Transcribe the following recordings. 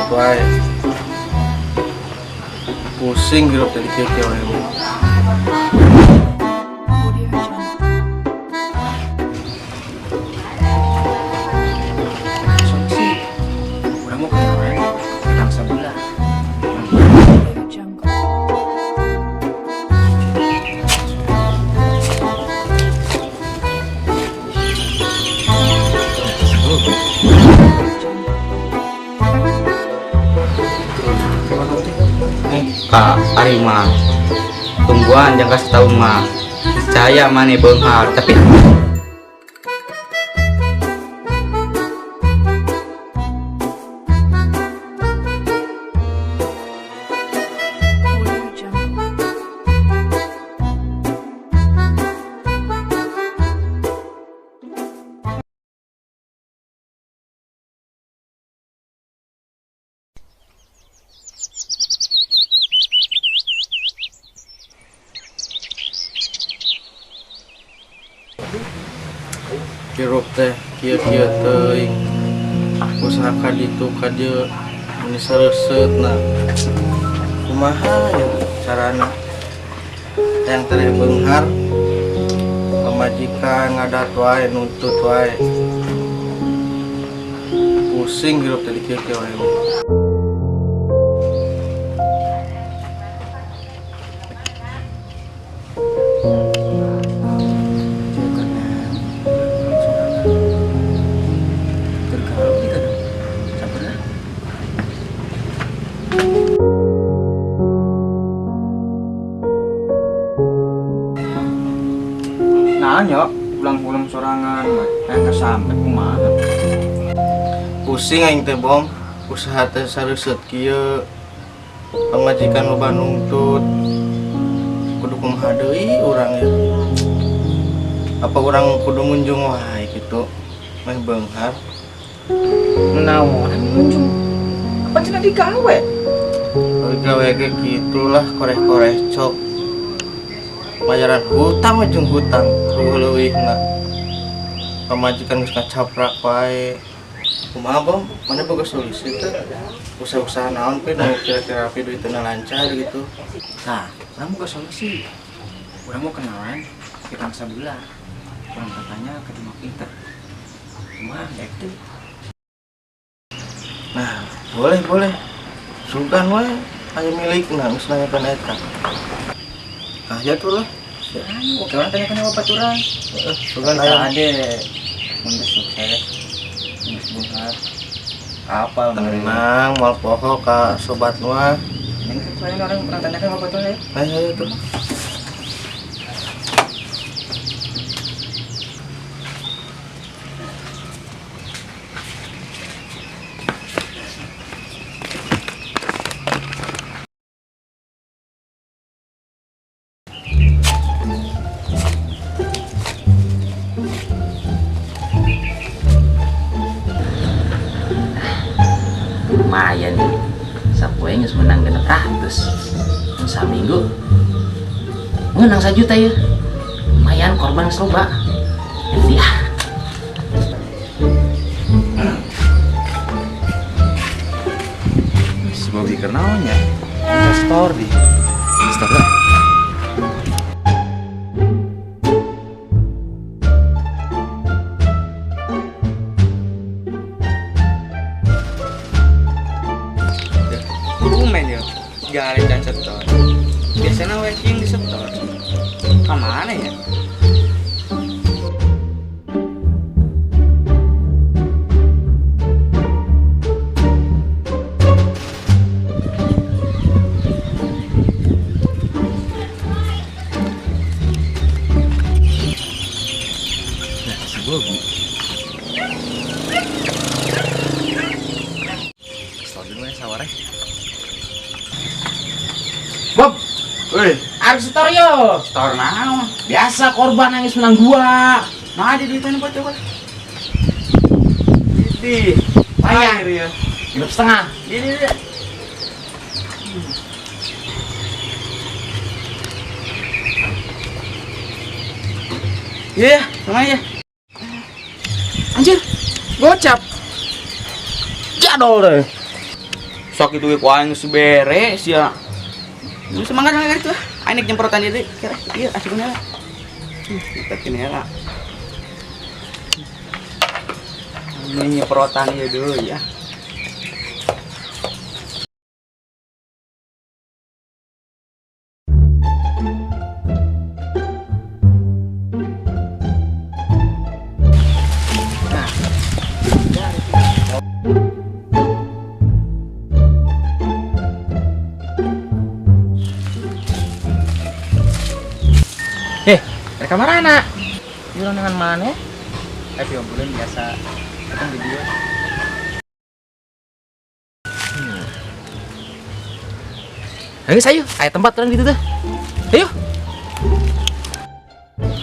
nuntut wae. Pusing hirup dari kieu wae. Udah mau kemarin kita sebulan. Kak Arima tungguan jangan kasih tahu mah saya mana benghar tapi Hirup teh kieu teuing usaha kaditu ka dieu mun sareuseuteuna kumaha ya carana yang teh beunghar pamajikan ngadat wae nuntut wae pusing hirup teh kieu wae. Nanya pulang-pulang sorangan yang kesampe kumaha. Pusing aing teh bom usaha teh sareuseut kieu pamajikan loba nuntut kudu kumaha deui urang ya. Apa urang kudu munjung wae kitu meh beunghar Naon munjung apa cenah digawe? gawe ge kitulah koreh-koreh cok bayaran hutang mah jeung hutang leuwih-leuwihna pamajikan geus ngacaprak wae kumaha bom mana boga solusi teh usaha-usaha naon pe nu kira-kira api duitna lancar gitu. Nah, urang mau ke solusi. Urang mau kenalan kita sebulan. Urang katanya ketemu pinter. Kumaha itu? Nah, boleh sugan wae aya milikna geus nanyakeun eta. Ah ya tuh lah. Oke, orang tanyakan apa baturan? Sugan aya ade mun sukses. Mun bungar. Kapal tenang moal poho ka sobat mah. Yang sesuai orang tanyakan apa baturan ya? Ayo tuh. lumayan nih sapoe geus menang 600 saminggu menang 1 juta ya lumayan korban loba dia Si Bobby kenaonnya? Investor di. Investor lah. Kumen ya, gak ada setor. Biasanya yang di setor. Kemana ya? Bobby Kesel dulu ya sawarnya. Bob Woi, harus setor yo setor naon biasa korban nangis menang 2 nah ada duitnya buat coba di bayar ya. hidup setengah Ini. iya lumayan ya anjir gocap jadol deh Sok itu ku aing geus beres ya. Semangat lah itu. Aing nyemprotan dia deui. Kira ieu asupna lah. Kita kene lah. Ini nyemprotan ieu deui ya. Reka marana? Jualan dengan mana? Tapi bulan biasa ketemu di dia. Ayo sayo, ayo tempat orang gitu tuh. Ayo.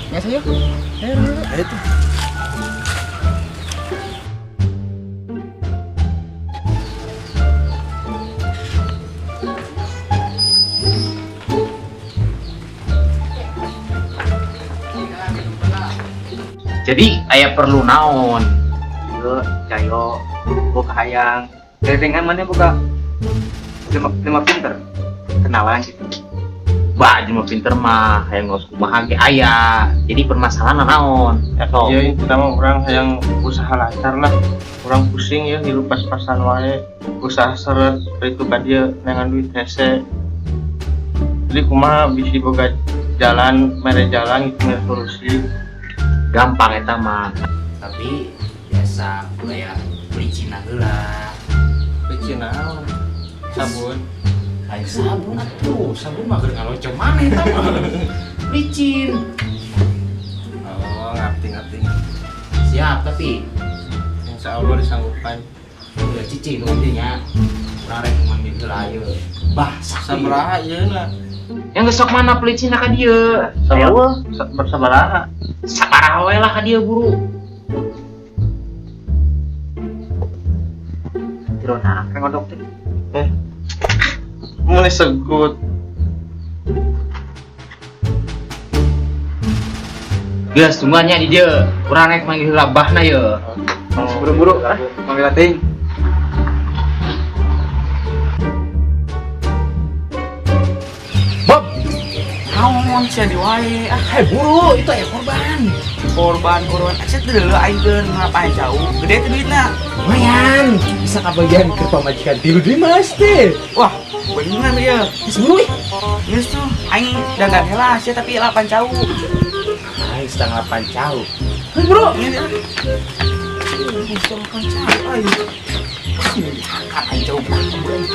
Ya sayo. Ayo tuh. Jadi aya perlu naon? Yo, cayo, boga hayang. Dengan mana boga? Lima pinter. Kenalan gitu. Bah, jelema pinter mah hayang ngos kumaha ge aya. Jadi permasalahan naon? Eta. Iya, kita mah orang yang usaha lancar lah. Orang pusing ya hidup pas-pasan wae. Usaha seret itu ka dia dengan duit hese. Jadi kumaha bisi boga jalan, mere jalan itu mere solusi. Gampang eta mah. Tapi biasa kayak licin heula. Licin naon? Sabun. Kayak sabun atuh. Sabun mah keur ngalocok maneh eta mah. Licin. Oh, ngerti. Siap tapi Insya Allah disanggupan. udah cicing nanti nya. Urang rek manggil heula ayeuna. Bah, Sabaraha ieu na? yang gesok mana pelicin ka dieu? Sabaraha. Sabaraha we lah ka dieu buru. Dirona ka ngodok teh. Mulai segut. Geus tungguannya di dieu. Urang rek manggil heula bahna ye. Buru-buru manggil teuing. Bob. Naon sia di wae? Hai buru, itu aya korban. Aset dulu aing teh ngapain jauh. Gede teh duitna. Lumayan, bisa kabagian ke pamajikan tilu di mas teh. Wah, bener ya. Geus buru we. Geus tuh aing dagang heula sia tapi 8 jauh. Aing setengah 8 jauh. Hei bro, ini dia. Bisa makan cai. Aing jauh banget.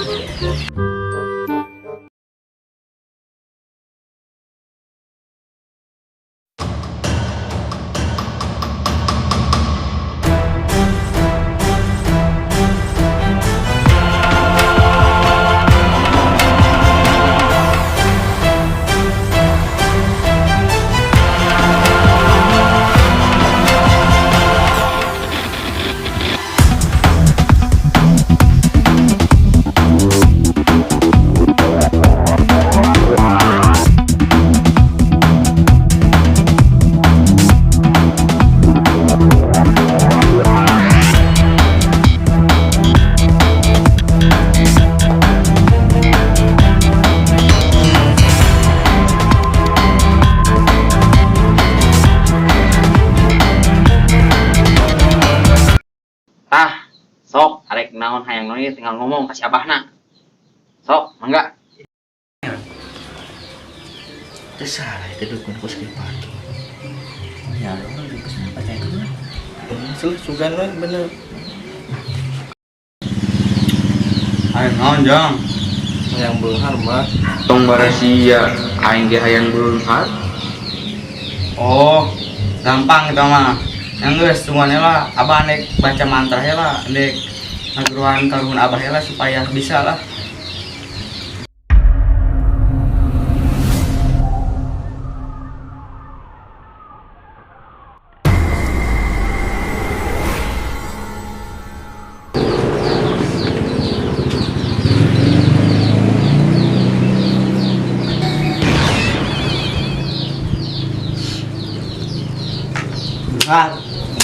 Sok, arek naon hayang naon tinggal ngomong kasih abahna. Sok, mangga. Itu salah itu dukun kos pagi. Ya, orang di pesan percaya itu lah. Sugan lah bener. Hayang naon jang? Yang beunghar mah. Tong barasia aing ge hayang beunghar. Oh, gampang itu mah. Yang geus tungguan lah, abah nek baca mantra heula, nek ngageruan karuhun abah heula supaya bisa lah.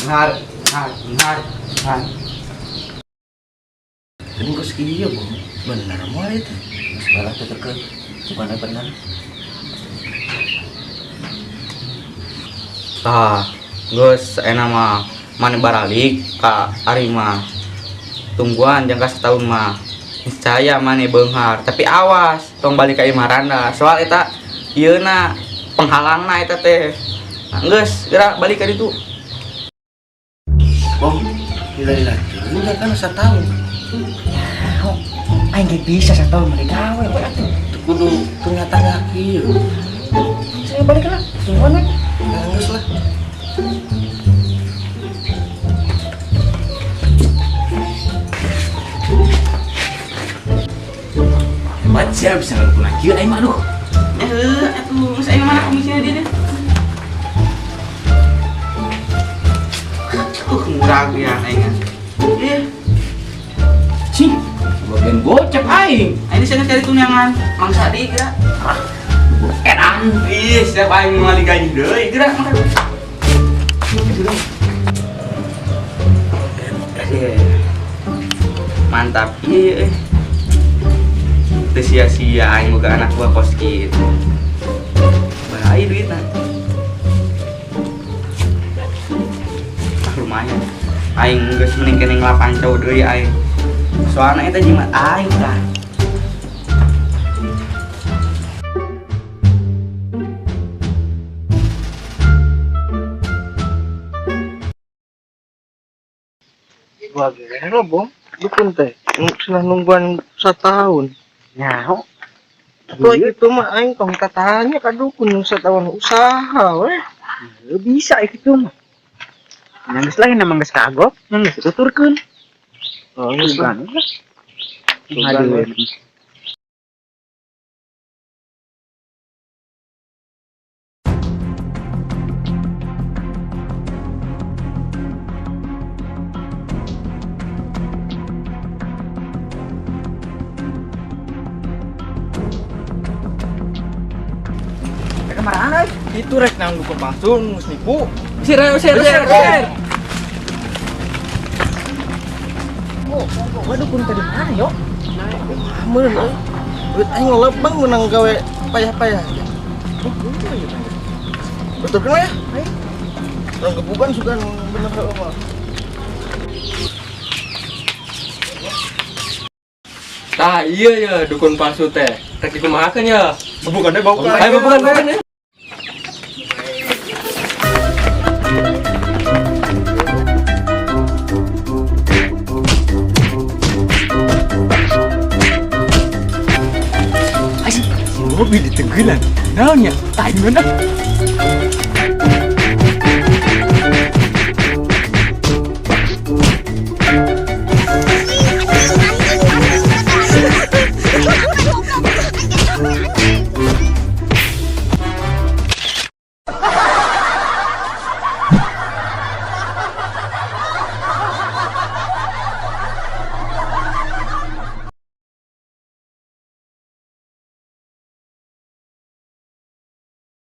Benar. Tunggu sekian bom. Benar mau itu. Sekarang tetap ke bukan benar. Gus enak mah mana baralik ka Arima tungguan jangka setahun mah niscaya mana beunghar tapi awas tong balik ka Imaranda soal eta ieu na penghalangna eta teh geus gerak balik ka ditu Bom, gila-gila. Udah kan 1 tahun. Aing ge bisa 1 tahun mah gawe we atuh. Kudu tengah-tengah kieu. Saya balik lah. Tungguan we. Geus lah. Baca bisa ngalukin lagi aing mah aduh. atuh geus aya mana komisinya dia teh murah ya aing Cing. Bagian gocap aing. ini saya cari tunangan mangsa di gerak edan ih siap aing ngali gaji deui gerak makan mantap iya teu sia-sia aing boga anak gua kos kitu bahaya duitna lumayan aing geus mending kene nglapancau deui aing soalna eta jimat aing tah Bagaimana bom? Dukun teh. Sudah nungguan 1 tahun. Nyaho. Tuh itu mah aing tong tatanya ka dukun 1 tahun usaha weh. Bisa itu mah. Yang geus lain emang geus kagok, yang geus tuturkeun. Oh, geus lah. Aduh. kemana Itu rek nang dukun palsu ngus nipu. usir Waduh kun tadi mana yo? Mun euy. Duit aing lebang menang gawe payah-payah. Betul kan ya? Orang kebukan sudah bener mah. Tah iya ya dukun palsu teh. Rek dikumahakeun ya. Bukan deh bau Ayo bukan ya. Si Robi ditegelan. Naon ya? Tah mana?